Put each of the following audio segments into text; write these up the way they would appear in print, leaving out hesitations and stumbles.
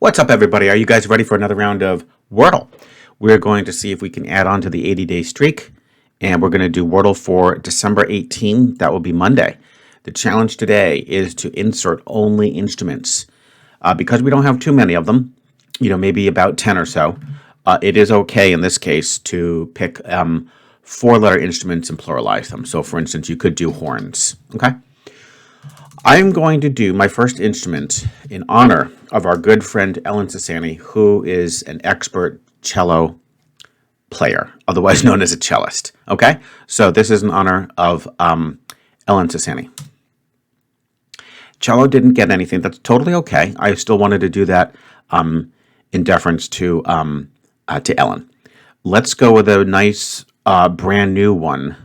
What's up, everybody? Are you guys ready for another round of Wordle? We're going to see if we can add on to the 80-day streak, and we're going to do Wordle for December 18. That will be Monday. The challenge today is to insert only instruments. Because we don't have too many of them, maybe about 10 or so, it is okay in this case to pick four-letter instruments and pluralize them. So, for instance, you could do horns, okay? I'm going to do my first instrument in honor of our good friend Ellen Sassani, who is an expert cello player, otherwise known as a cellist. Okay? So this is in honor of Ellen Sassani. Cello didn't get anything. That's totally okay. I still wanted to do that in deference to Ellen. Let's go with a nice brand new one.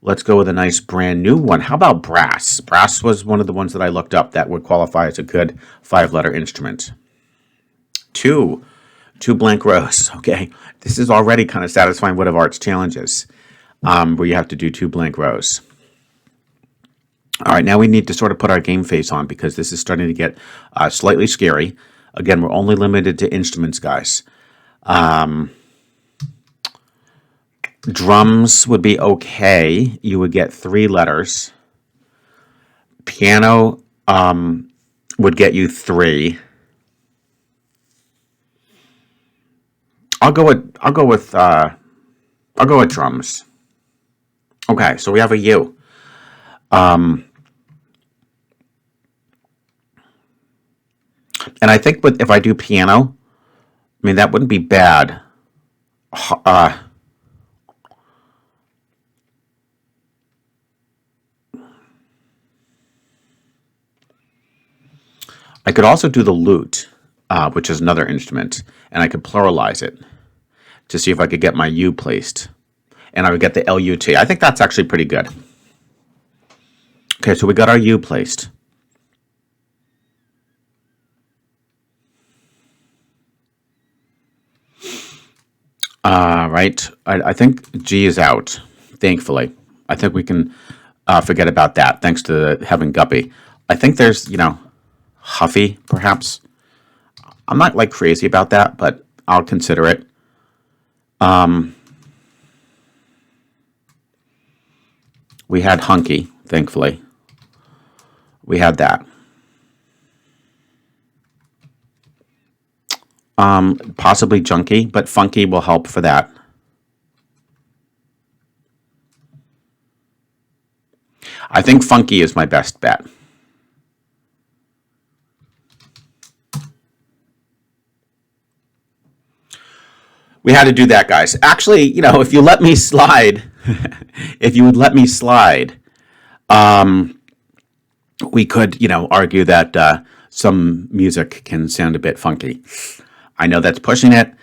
Let's go with a nice brand new one. How about brass? Brass was one of the ones that I looked up that would qualify as a good five-letter instrument. Two blank rows. Okay, this is already kind of satisfying one of Art's challenges, where you have to do two blank rows. All right, now we need to sort of put our game face on because this is starting to get slightly scary. Again, we're only limited to instruments, guys. Drums would be okay. You would get three letters. Piano would get you three. I'll go with drums. Okay, so we have a U. And I think if I do piano, I mean that wouldn't be bad. I could also do the lute, which is another instrument, and I could pluralize it to see if I could get my U placed. And I would get the L-U-T. I think that's actually pretty good. Okay, so we got our U placed. Right, I think G is out, thankfully. I think we can forget about that, thanks to having Guppy. I think there's, Huffy, perhaps. I'm not like crazy about that, but I'll consider it. We had hunky, thankfully. We had that. Possibly junky, but funky will help for that. I think funky is my best bet. We had to do that, guys. Actually, if you let me slide, if you would let me slide, we could, argue that some music can sound a bit funky. I know that's pushing it,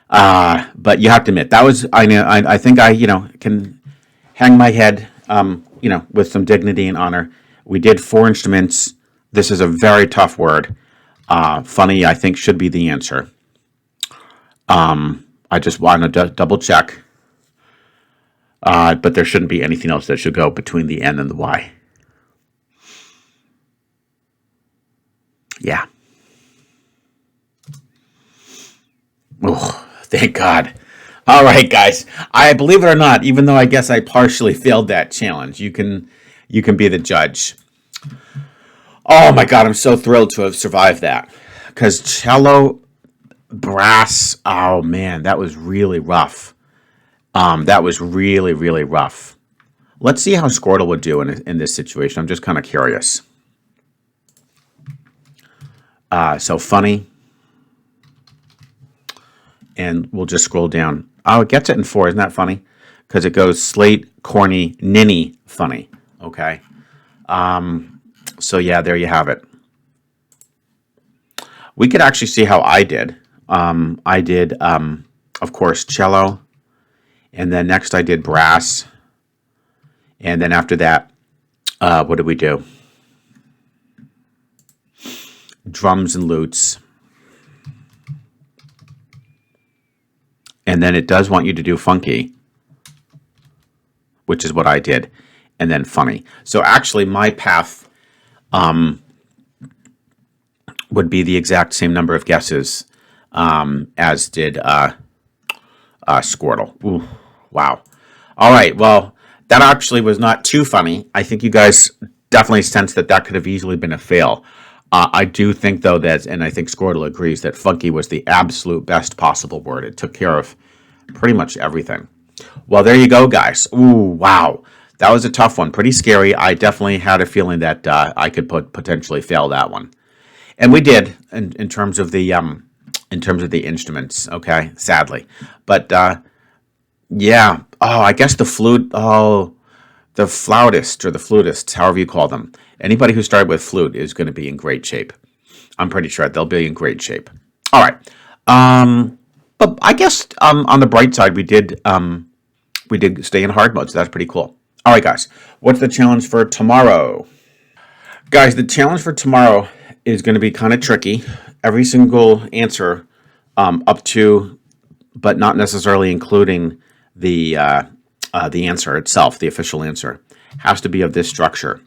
but you have to admit that was. I think I can hang my head, with some dignity and honor. We did four instruments. This is a very tough word. Funny, I think, should be the answer. I just want to double check. But there shouldn't be anything else that should go between the N and the Y. Yeah. Oh, thank God. All right, guys. I believe it or not, even though I guess I partially failed that challenge, you can be the judge. Oh my God, I'm so thrilled to have survived that. Because cello, brass, oh man, that was really rough. That was really, really rough. Let's see how Squirtle would do in this situation. I'm just kind of curious. So funny. And we'll just scroll down. Oh, it gets it in 4. Isn't that funny? Because it goes slate, corny, ninny, funny. Okay. So yeah, there you have it. We could actually see how I did. I did, of course, cello. And then next I did brass. And then after that, what did we do? Drums and lutes. And then it does want you to do funky, which is what I did. And then funny. So actually my path would be the exact same number of guesses as did Squirtle. Ooh, wow. All right. Well, that actually was not too funny. I think you guys definitely sense that that could have easily been a fail. I do think, though, that, and I think Squirtle agrees, that funky was the absolute best possible word. It took care of pretty much everything. Well, there you go, guys. Ooh, wow. That was a tough one. Pretty scary. I definitely had a feeling that I could potentially fail that one. And we did in terms of the instruments, okay, sadly. But yeah. Oh, I guess the flute. Oh, the flautist or the flutists, however you call them. Anybody who started with flute is going to be in great shape. I'm pretty sure they'll be in great shape. All right. But I guess on the bright side, we did stay in hard mode, so that's pretty cool. All right, guys. What's the challenge for tomorrow? Guys, the challenge for tomorrow is going to be kind of tricky. Every single answer up to, but not necessarily including the answer itself, the official answer, has to be of this structure.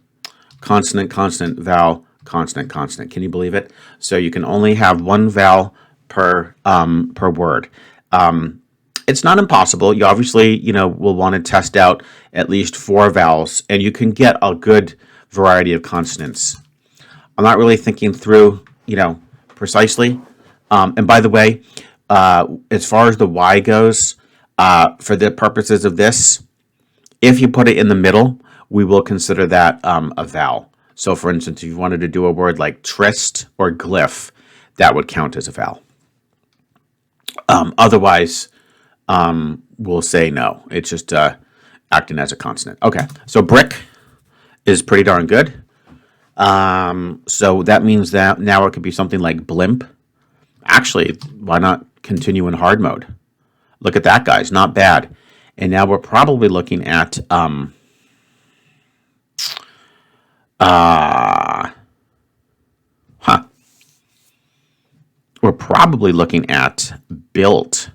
Consonant, consonant, vowel, consonant, consonant. Can you believe it? So you can only have one vowel per word. It's not impossible. You obviously, will want to test out at least 4 vowels, and you can get a good variety of consonants. I'm not really thinking through, precisely. And by the way, as far as the Y goes, for the purposes of this, if you put it in the middle, we will consider that a vowel. So, for instance, if you wanted to do a word like tryst or glyph, that would count as a vowel. Otherwise, we'll say no. It's just acting as a consonant. Okay, so brick is pretty darn good. So that means that now it could be something like blimp. Actually, why not continue in hard mode? Look at that, guys. Not bad. And now we're probably looking at we're probably looking at built.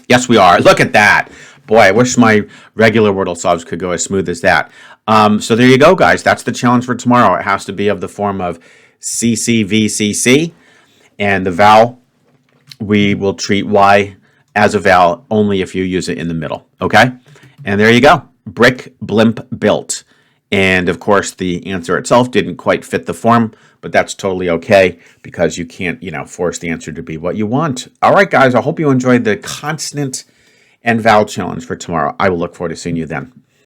Yes, we are. Look at that. Boy, I wish my regular Wordle subs could go as smooth as that. So there you go, guys. That's the challenge for tomorrow. It has to be of the form of CCVCC. And the vowel, we will treat Y as a vowel only if you use it in the middle. Okay? And there you go. Brick, blimp, built. And of course, the answer itself didn't quite fit the form, but that's totally okay because you can't, force the answer to be what you want. All right, guys, I hope you enjoyed the consonant and vowel challenge for tomorrow. I will look forward to seeing you then.